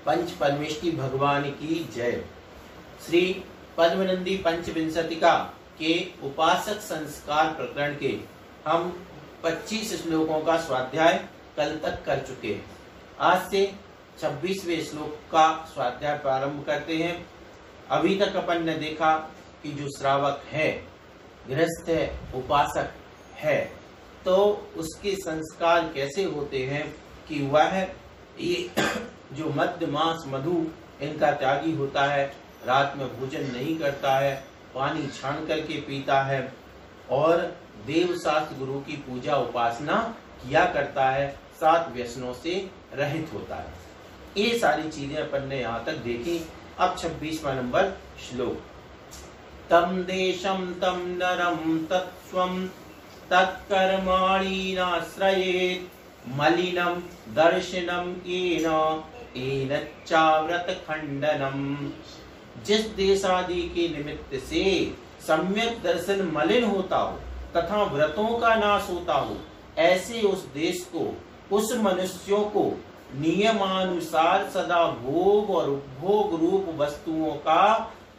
पंच परमेष्टि भगवान की जय। श्री पद्मनंदी पंचविंशतिका के उपासक संस्कार प्रकरण के हम 25 श्लोकों का स्वाध्याय कल तक कर चुके हैं। आज से 26वें श्लोक का स्वाध्याय प्रारंभ करते हैं। अभी तक अपन ने देखा कि जो श्रावक है, गृहस्थ है, उपासक है, तो उसके संस्कार कैसे होते हैं कि वह ये जो मद्य मांस मधु इनका त्यागी होता है, रात में भोजन नहीं करता है, पानी छान करके पीता है और देव शास्त्र गुरु की पूजा उपासना किया करता है, 7 व्यसनों से रहित होता है। ये सारी चीजें अपन ने यहाँ तक देखी। अब 26वां नंबर श्लोक। तम देशम तम नरम तत्स्वम तत्कर्माणि नाश्रयेत् मलिनम दर्शनम एनच्चाव्रत खंडनम। जिस देश आदि के निमित्त से सम्यक दर्शन मलिन होता हो तथा व्रतों का नाश होता हो, ऐसे उस देश को, उस मनुष्यों को नियमानुसार सदा भोग और उपभोग रूप वस्तुओं का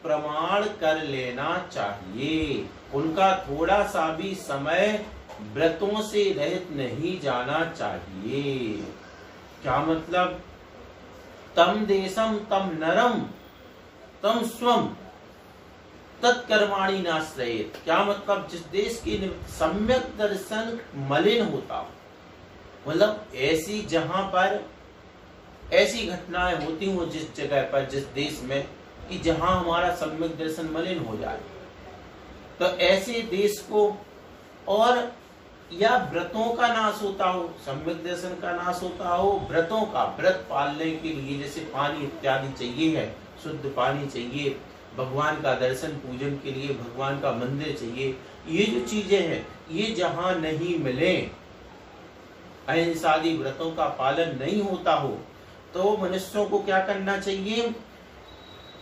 प्रमाण कर लेना चाहिए। उनका थोड़ा सा भी समय व्रतों से रहित नहीं जाना चाहिए। क्या मतलब? तम देशम तम नरम तम स्वम तत्कर्माणि नाश्रयेत्। क्या मतलब? जिस देश के सम्यक दर्शन मलिन होता हो, मतलब ऐसी जहां पर ऐसी घटनाएं होती हो जिस जगह पर, जिस देश में कि जहां हमारा सम्यक दर्शन मलिन हो जाए, तो ऐसे देश को, और या व्रतों का नाश होता हो, सम्यक दर्शन का नाश होता हो, व्रतों का, व्रत पालने के लिए जैसे पानी इत्यादि चाहिए है, शुद्ध पानी चाहिए, भगवान का दर्शन पूजन के लिए भगवान का मंदिर चाहिए, ये जो चीजें हैं ये जहां नहीं मिले, अहिंसादी व्रतों का पालन नहीं होता हो, तो मनुष्यों को क्या करना चाहिए?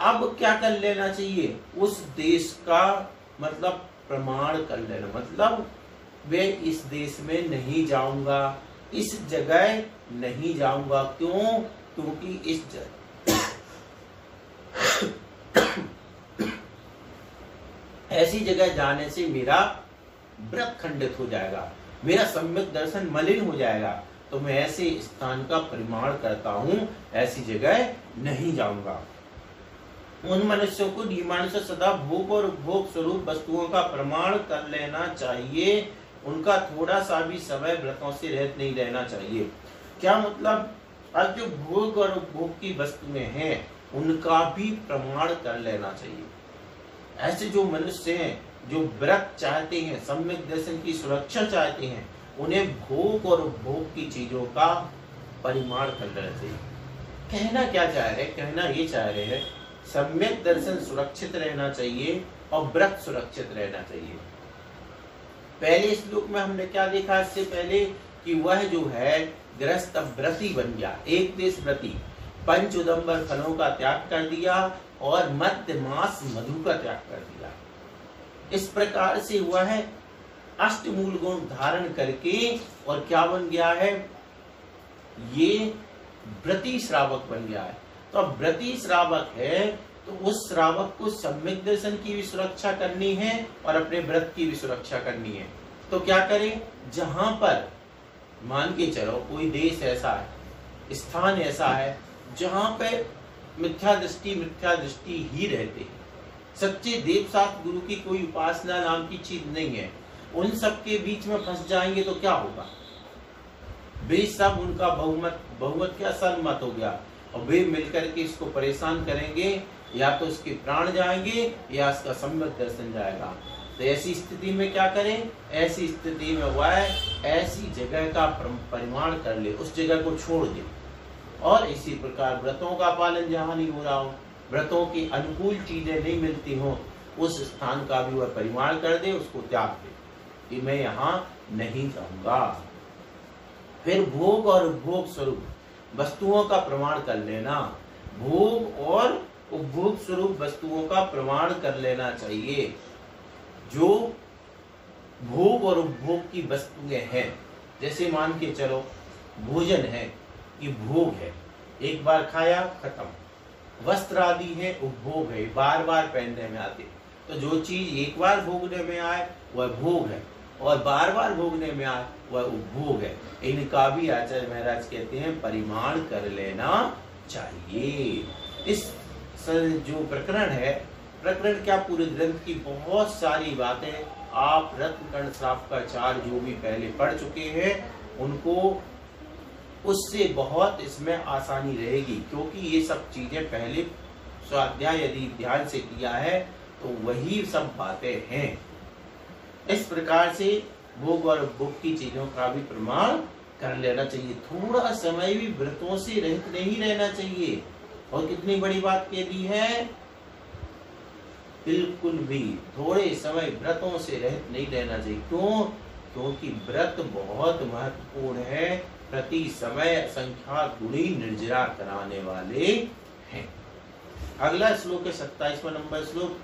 अब क्या कर लेना चाहिए? उस देश का मतलब प्रमाण कर लेना, मतलब वे इस देश में नहीं जाऊंगा, इस जगह नहीं जाऊंगा। क्यों? क्योंकि इस ऐसी जगह जाने से मेरा व्रत खंडित हो जाएगा, मेरा सम्यक दर्शन मलिन हो जाएगा, तो मैं ऐसे स्थान का प्रमाण करता हूं, ऐसी जगह नहीं जाऊंगा। उन मनुष्यों को नियमानुसार सदा भोग और उपभोग स्वरूप वस्तुओं का प्रमाण कर लेना चाहिए। उनका थोड़ा सा भी समय व्रतों से रहित नहीं रहना चाहिए। क्या मतलब? अब जो भोग और उपभोग की वस्तुएं हैं उनका भी प्रमाण कर लेना चाहिए। ऐसे जो मनुष्य हैं जो व्रत चाहते हैं, सम्यक दर्शन की सुरक्षा चाहते हैं, उन्हें भोग और उपभोग की चीजों का परिमाण कर लेना चाहिए। कहना क्या चाह रहे? कहना ये चाह रहे हैं सम्यक दर्शन सुरक्षित रहना चाहिए और व्रत सुरक्षित रहना चाहिए। पहले श्लोक में हमने क्या देखा इससे पहले कि वह जो है गृहस्थ व्रती बन गया, एक देश व्रती, पंच उदंबर फलों का त्याग कर दिया और मद्य मांस मधु का त्याग कर दिया। इस प्रकार से वह है अष्टमूल गुण धारण करके और क्या बन गया है? ये व्रती श्रावक बन गया है। तो अब व्रती श्रावक है तो उस श्रावक को सम्यक दर्शन की भी सुरक्षा करनी है और अपने व्रत की भी सुरक्षा करनी है। तो क्या करें? जहां पर मान के चलो कोई देश ऐसा है, स्थान ऐसा है जहां पे मिथ्या दृष्टि ही रहते हैं, सच्चे देव शास्त्र गुरु की कोई उपासना नाम की चीज नहीं है, उन सब के बीच में फंस जाएंगे तो क्या होगा? वे सब उनका बहुमत क्या सर्वमत हो गया और वे मिलकर के इसको परेशान करेंगे, या तो इसके प्राण जाएंगे या इसका सम्यक दर्शन जाएगा। तो ऐसी स्थिति में क्या करें? ऐसी स्थिति में वह ऐसी जगह का परिमाण कर ले, उस जगह को छोड़ दे। और इसी प्रकार व्रतों का पालन जहाँ नहीं हो रहा हो, व्रतों की अनुकूल चीजें नहीं मिलती हो, उस स्थान का भी वह परिमाण कर दे, उसको त्याग दे कि मैं यहाँ नहीं जाऊंगा। फिर भोग और उपभोग स्वरूप वस्तुओं का प्रमाण कर लेना, भोग और उपभोग स्वरूप वस्तुओं का प्रमाण कर लेना चाहिए। जो भोग और उपभोग की वस्तुएं हैं, जैसे मान के चलो भोजन है, ये भोग है, एक बार खाया खत्म। वस्त्र आदि है उपभोग है, बार बार पहनने में आते। तो जो चीज एक बार भोगने में आए वह भोग है, और बार बार भोगने में आए वह उपभोग है। इनका भी आचार्य महाराज कहते हैं परिमाण कर लेना चाहिए। इस जो प्रकरण है, प्रकरण क्या पूरे ग्रंथ की बहुत सारी बातें आप रत्नकर्ण श्राप का चार जो भी पहले पढ़ चुके हैं उनको, उससे बहुत इसमें आसानी रहेगी, क्योंकि ये सब चीजें पहले स्वाध्याय यदि ध्यान से किया है तो वही सब बातें हैं। इस प्रकार से भोग और उपभोग की चीजों का भी प्रमाण कर लेना चाहिए। थोड़ा समय भी व्रतों से रहित नहीं रहना चाहिए। और कितनी बड़ी बात कह दी है, बिल्कुल भी थोड़े समय व्रतों से रहित नहीं रहना चाहिए। क्यों? क्योंकि व्रत बहुत महत्वपूर्ण है, प्रति समय संख्या गुणी निर्जरा कराने वाले हैं। अगला श्लोक है 27वां नंबर श्लोक।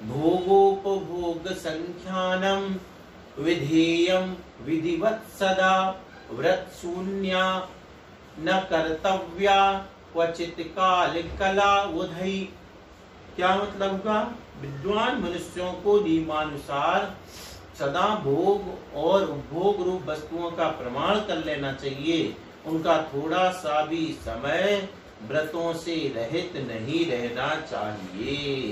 भोगोपभोग संख्यानम विधेयम विधिवत सदा व्रत शून्या न कर्तव्या क्वचित काल कला उधई। क्या मतलब का? विद्वान मनुष्यों को नियमानुसार सदा भोग और उपभोग रूप वस्तुओं का प्रमाण कर लेना चाहिए। उनका थोड़ा सा भी समय व्रतों से रहित नहीं रहना चाहिए।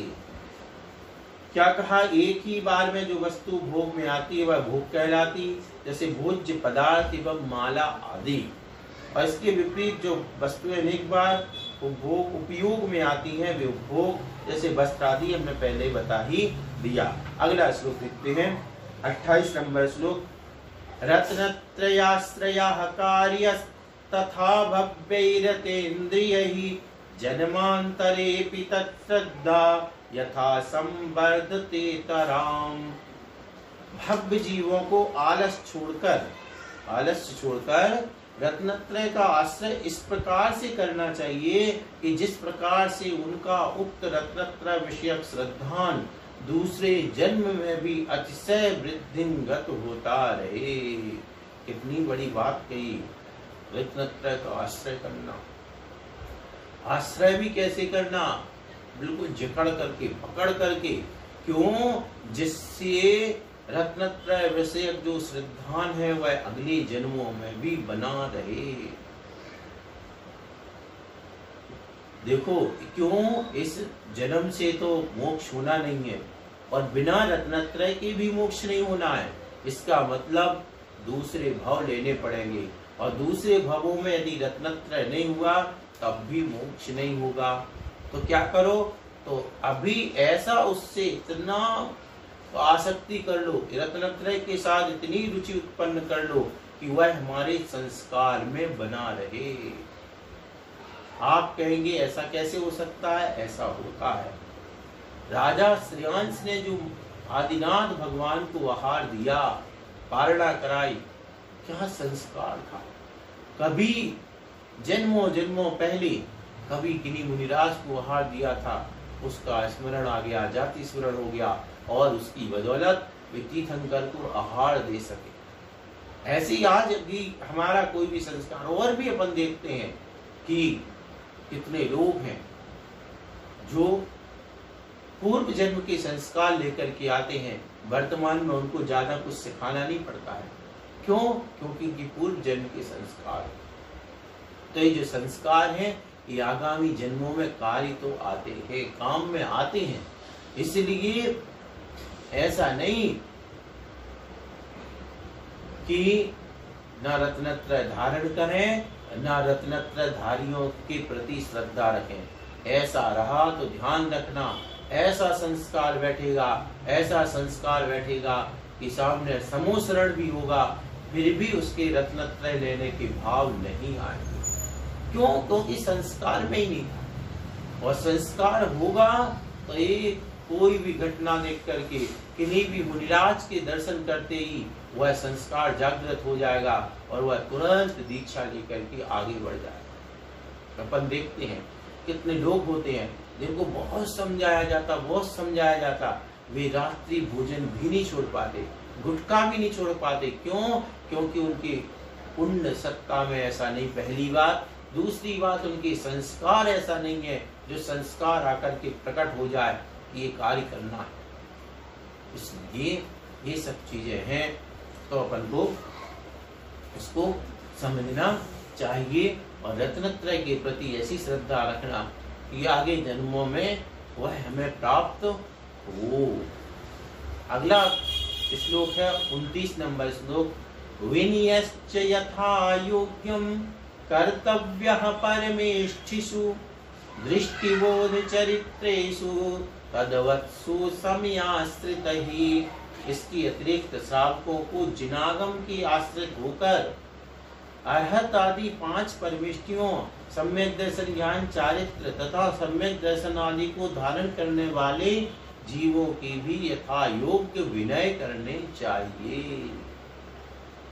क्या कहा? एक ही बार में जो वस्तु भोग में आती है वह भोग कहलाती, जैसे भोज्य पदार्थ एवं माला आदि। और इसके विपरीत जो वस्तुएं अनेक बार उपभोग उपयोग में आती हैं वे उपभोग, जैसे वस्त्र आदि हमने पहले बता ही दिया। अगला श्लोक लिखते हैं 28 नंबर श्लोक। रत्नत्रयाश्रयः कार्यस् तथा भव्यैरतेन्द्रियैः जन्मान्तरेऽपि तत्श्रद्धा यथा संवर्धते तराम। भव्य जीवों को आलस्य छोड़कर रत्नत्रय का आश्रय इस प्रकार से करना चाहिए कि जिस प्रकार से उनका उक्त रत्नत्रय विषयक श्रद्धान दूसरे जन्म में भी अतिशय वृद्धिंगत होता रहे। कितनी बड़ी बात कही, रत्नत्रय का आश्रय करना। आश्रय भी कैसे करना? बिल्कुल जकड़ करके, पकड़ करके। क्यों? जिससे रत्नत्रय विषयक जो श्रद्धान है वह अगले जन्मों में भी बना रहे। देखो क्यों, इस जन्म से तो मोक्ष होना नहीं है और बिना रत्नत्रय के भी मोक्ष नहीं होना है। इसका मतलब दूसरे भव लेने पड़ेंगे, और दूसरे भवों में यदि रत्नत्रय नहीं हुआ तब भी मोक्ष नहीं होगा। तो क्या करो? तो अभी ऐसा उससे इतना आसक्ति कर लो, रत्नत्रय के साथ इतनी रुचि उत्पन्न कर लो कि वह हमारे संस्कार में बना रहे। आप कहेंगे ऐसा कैसे हो सकता है? ऐसा होता है। राजा श्रेयांश ने जो आदिनाथ भगवान को आहार दिया, पारणा कराई, क्या संस्कार था। कभी जन्मों जन्मों पहले कभी किन्हीं मुनिराज को आहार दिया था, उसका स्मरण आ गया, जाति स्मरण हो गया, और उसकी बदौलत वे तीर्थंकर को आहार दे सके। ऐसे ही आज भी हमारा कोई भी संस्कार, और भी अपन देखते हैं कि कितने लोग हैं जो पूर्व जन्म के संस्कार लेकर के आते हैं, वर्तमान में उनको ज्यादा कुछ सिखाना नहीं पड़ता है। क्यों? क्योंकि उनकी पूर्व जन्म के संस्कार। तो ये जो संस्कार हैं ये आगामी जन्मों में कार्य तो आते हैं, काम में आते हैं। इसलिए ऐसा नहीं कि न रत्नत्रय धारण करें न रत्नत्रय धारियों के प्रति श्रद्धा रखें। ऐसा रहा तो ध्यान रखना, ऐसा संस्कार बैठेगा, ऐसा संस्कार बैठेगा कि सामने समोसरण भी होगा, फिर भी उसके रत्नत्रय लेने के भाव नहीं आएंगे। क्यों? क्योंकि संस्कार में ही नहीं था। और संस्कार होगा तो एक कोई भी घटना देख करके, किन्हीं भी मुनिराज के दर्शन करते ही वह संस्कार जागृत हो जाएगा और वह तुरंत दीक्षा लेकर के आगे बढ़ जाएगा। अपन देखते हैं कितने लोग होते हैं जिनको बहुत समझाया जाता, वे रात्रि भोजन भी नहीं छोड़ पाते, गुटखा भी नहीं छोड़ पाते। क्यों? क्योंकि उनके पुण्य सत्ता में ऐसा नहीं, पहली बात। दूसरी बात, उनके संस्कार ऐसा नहीं है जो संस्कार आकर के प्रकट हो जाए कि ये कार्य करना है। इसलिए ये सब चीजें हैं, तो अपन को इसको समझना चाहिए और रत्नत्रय के प्रति ऐसी श्रद्धा रखना कि आगे जन्मों में वह हमें प्राप्त हो। अगला श्लोक है 29 नंबर श्लोक। विनयश्च यथा योग्यम कर्तव्यः परमेष्ठिषु दृष्टिबोध चरित्रेषु तद्वत्सु समयाश्रितः। इसकी अतिरिक्त श्रावकों को जिनागम की आश्रित होकर अर्हत आदि 5 परमेष्ठियों, सम्यक दर्शन, ज्ञान, चारित्र तथा सम्यक दर्शन आदि को धारण करने वाले जीवों की भी यथा योग्य विनय करने चाहिए।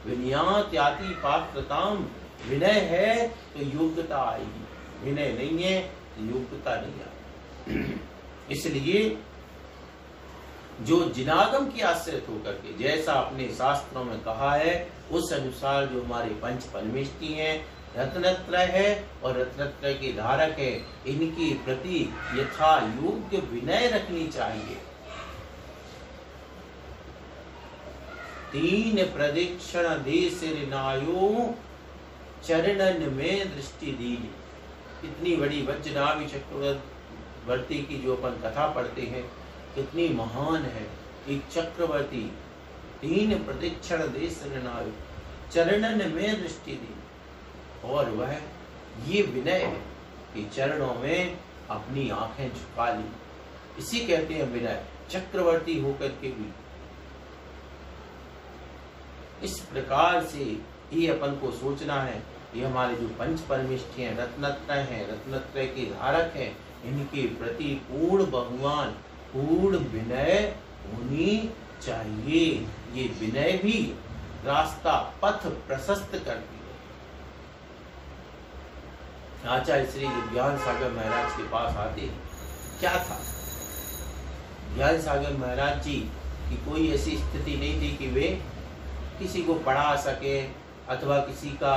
विनयात याति पात्रताम, विनय है तो योग्यता आएगी, विनय नहीं है तो योग्यता नहीं आएगी। इसलिए जो जिनागम की आश्रित होकर के, जैसा अपने शास्त्रों में कहा है उस अनुसार जो हमारे 5 परमेष्ठी हैं, रत्नत्रय है और रत्नत्रय के धारक है, इनकी प्रति यथा योग्य विनय रखनी चाहिए। 3 प्रदक्षिण देश नायो चरणन में दृष्टि दीनी। इतनी बड़ी वज्रनाभि चक्रवर्ती की जो अपन कथा पढ़ते हैं कितनी महान है। एक चक्रवर्ती 3 प्रदक्षिण देश नायो चरणन में दृष्टि दी, और वह ये विनय है कि चरणों में अपनी आंखें झुका ली। इसी कहते हैं विनय, चक्रवर्ती होकर के भी। इस प्रकार से ही अपन को सोचना है। ये हमारे जो 5 परमेष्ठी हैं, रत्नत्रय हैं, रत्नत्रय के धारक हैं, इनके प्रति पूर्ण भगवान पूर्ण विनय होनी चाहिए। ये विनय भी रास्ता पथ प्रशस्त करती है। आचार्य श्री ज्ञान सागर महाराज के पास आते, क्या था, ज्ञान सागर महाराज जी की कोई ऐसी स्थिति नहीं थी कि वे किसी को पढ़ा सके, अथवा किसी का,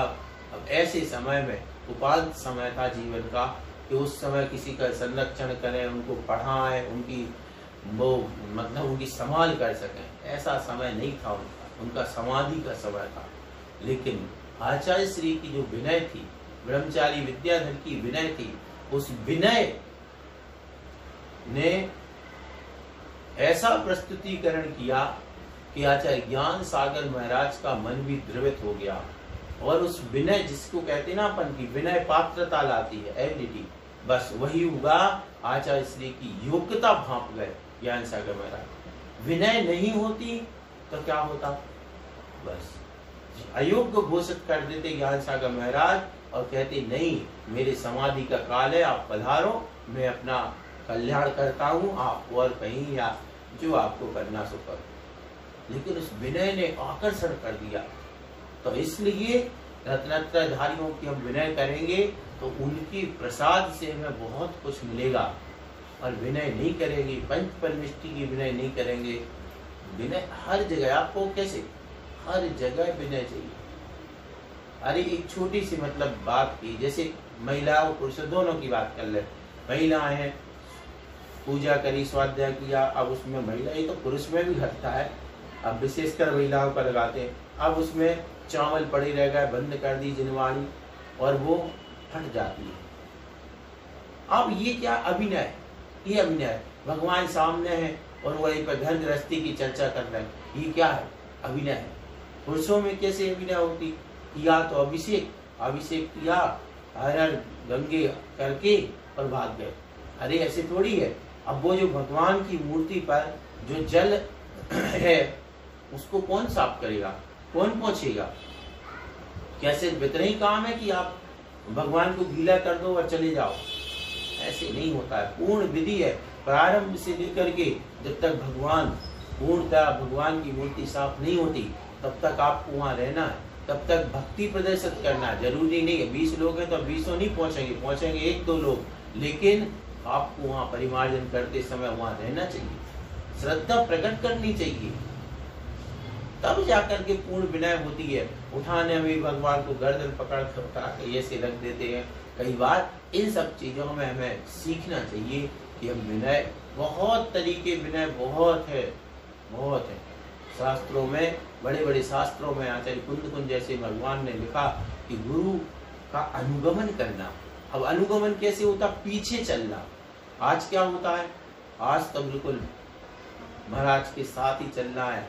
अब ऐसे समय में उपांत समय था जीवन का कि उस समय किसी का संरक्षण करें, उनको पढ़ाएं, उनकी वो मतलब उनकी संभाल कर सकें, ऐसा समय नहीं था उनका समाधि का समय था। लेकिन आचार्य श्री की जो विनय थी, ब्रह्मचारी विद्याधर की विनय थी, उस विनय ने ऐसा प्रस्तुतिकरण किया कि आचार्य ज्ञान सागर महाराज का मन भी द्रवित हो गया। और उस विनय, जिसको कहते हैं ना अपन की विनय पात्रता लाती है, एबिलिटी, बस वही हुआ। आचार्य श्री की योग्यता भांप गए ज्ञान सागर महाराज। विनय नहीं होती तो क्या होता, बस अयोग्य घोषित कर देते ज्ञान सागर महाराज और कहते नहीं, मेरे समाधि का काल है, आप पधारो, मैं अपना कल्याण करता हूँ, आप और कहीं या जो आपको करना सो करो। लेकिन उस विनय ने आकर्षण कर दिया। तो इसलिए रत्नत्रयधारियों की हम विनय करेंगे तो उनकी प्रसाद से हमें बहुत कुछ मिलेगा। और विनय नहीं करेंगे, 5 परमेष्ठी की विनय नहीं करेंगे, विनय हर जगह, आपको कैसे हर जगह विनय चाहिए। अरे एक छोटी सी मतलब बात की, जैसे महिला और पुरुष दोनों की बात कर ले। महिलाएं हैं, पूजा करी, स्वाध्याय किया, अब उसमें महिला, ये तो पुरुष में भी घटता है, अब विशेषकर महिलाओं पर लगाते हैं। अब उसमें चावल पड़े रह गए, बंद कर दी जिनवाणी और वो फट जाती है। अब ये क्या अभिनय है, ये अभिनय है। भगवान सामने है और वहीं पर घर गृहस्थी की चर्चा कर रहे हैं, ये क्या है, अभिनय है। पुरुषों में कैसे अभिनय होती, किया तो अभिषेक किया, हर हर गंगे करके और भाग गए। अरे ऐसे थोड़ी है। अब वो जो भगवान की मूर्ति पर जो जल है उसको कौन साफ करेगा, कौन पहुंचेगा? कैसे इतना ही काम है कि आप भगवान को गीला कर दो और चले जाओ, ऐसे नहीं होता है। पूर्ण विधि है, प्रारंभ से लेकर के जब तक भगवान पूर्णतः भगवान की मूर्ति साफ नहीं होती तब तक आपको वहाँ रहना है, तब तक भक्ति प्रदर्शित करना है। जरूरी नहीं है 20 लोग हैं तो 20 नहीं पहुंचेंगे 1-2 लोग, लेकिन आपको वहाँ परिमार्जन करते समय वहाँ रहना चाहिए, श्रद्धा प्रकट करनी चाहिए। तब जाकर के पूर्ण विनय होती है। उठाने में भगवान को गर्दन पकड़ कर उठा के ऐसे रख देते हैं। कई बार इन सब चीजों में हमें सीखना चाहिए कि हम विनय, बहुत तरीके विनय बहुत है। शास्त्रों में, बड़े बड़े शास्त्रों में आचार्य कुंद जैसे भगवान ने लिखा कि गुरु का अनुगमन करना। अब अनुगमन कैसे होता? पीछे चलना। आज क्या होता है? आज तो बिल्कुल महाराज के साथ ही चलना है,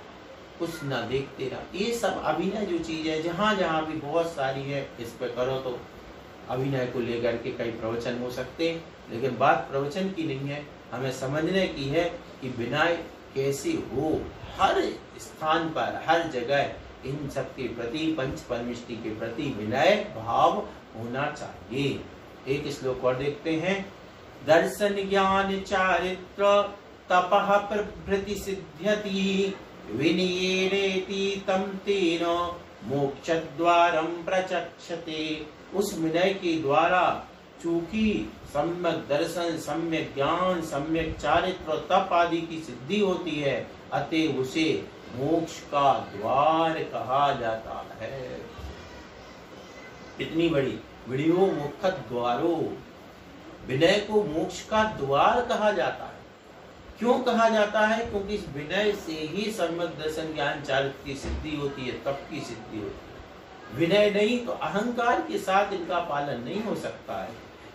कुछ ना देखते ना। ये सब अभिनय जो चीज है, जहाँ जहाँ भी बहुत सारी है, इस पे करो तो अभिनय को लेकर के कई प्रवचन हो सकते हैं, लेकिन बात प्रवचन की नहीं है, हमें समझने की है कि विनय कैसे हो। हर स्थान पर, हर जगह इन सब के प्रति, पंच परमिष्टि के प्रति विनय भाव होना चाहिए। एक श्लोक और देखते हैं। दर्शन ज्ञान चारित्र तपः प्रभृति सिद्ध्यति विनयेनेति तम तेन मोक्षद्वारं प्रचक्षते। उस विनय के द्वारा चूंकि सम्यक दर्शन, सम्यक ज्ञान, सम्यक चारित्र और तप आदि की सिद्धि होती है, अतः उसे मोक्ष का द्वार कहा जाता है। इतनी बड़ी वीडियो मुख द्वारो, विनय को मोक्ष का द्वार कहा जाता है। क्यों कहा जाता है? क्योंकि इस विनय से ही सम्यक दर्शन, ज्ञान, चारित्र की सिद्धि होती है, तप की सिद्धि होती है। विनय नहीं तो अहंकार के साथ इनका पालन नहीं हो सकता है,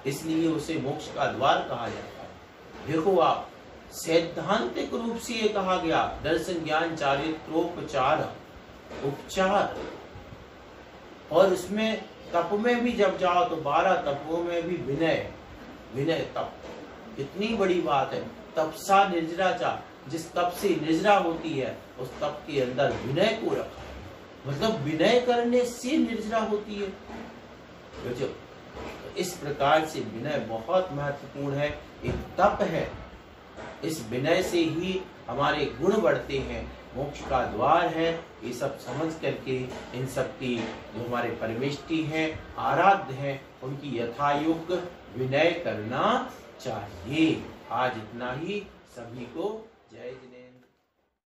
इसलिए उसे मोक्ष का द्वार कहा जाता है। देखो आप, सैद्धांतिक रूप से ये कहा गया, दर्शन, ज्ञान, चारित्रोपचार, उपचार, और उसमें तप में भी जब जाओ तो 12 तपों में भी विनय, विनय तप, कितनी बड़ी बात है। तपसा निर्जराचा, जिस तप से निर्जरा होती है, उस तप के अंदर विनय को रखा है, मतलब विनय करने से निर्जरा होती है। तो इस प्रकार से विनय बहुत महत्वपूर्ण है, एक तप है। इस विनय से ही हमारे गुण बढ़ते हैं, मोक्ष का द्वार है। ये सब समझ करके इन सब की जो हमारे परमेष्टि हैं, आराध्य हैं, उनकी यथायोग्य विनय करना चाहिए। आज इतना ही। सभी को जय जिनेन्द्र।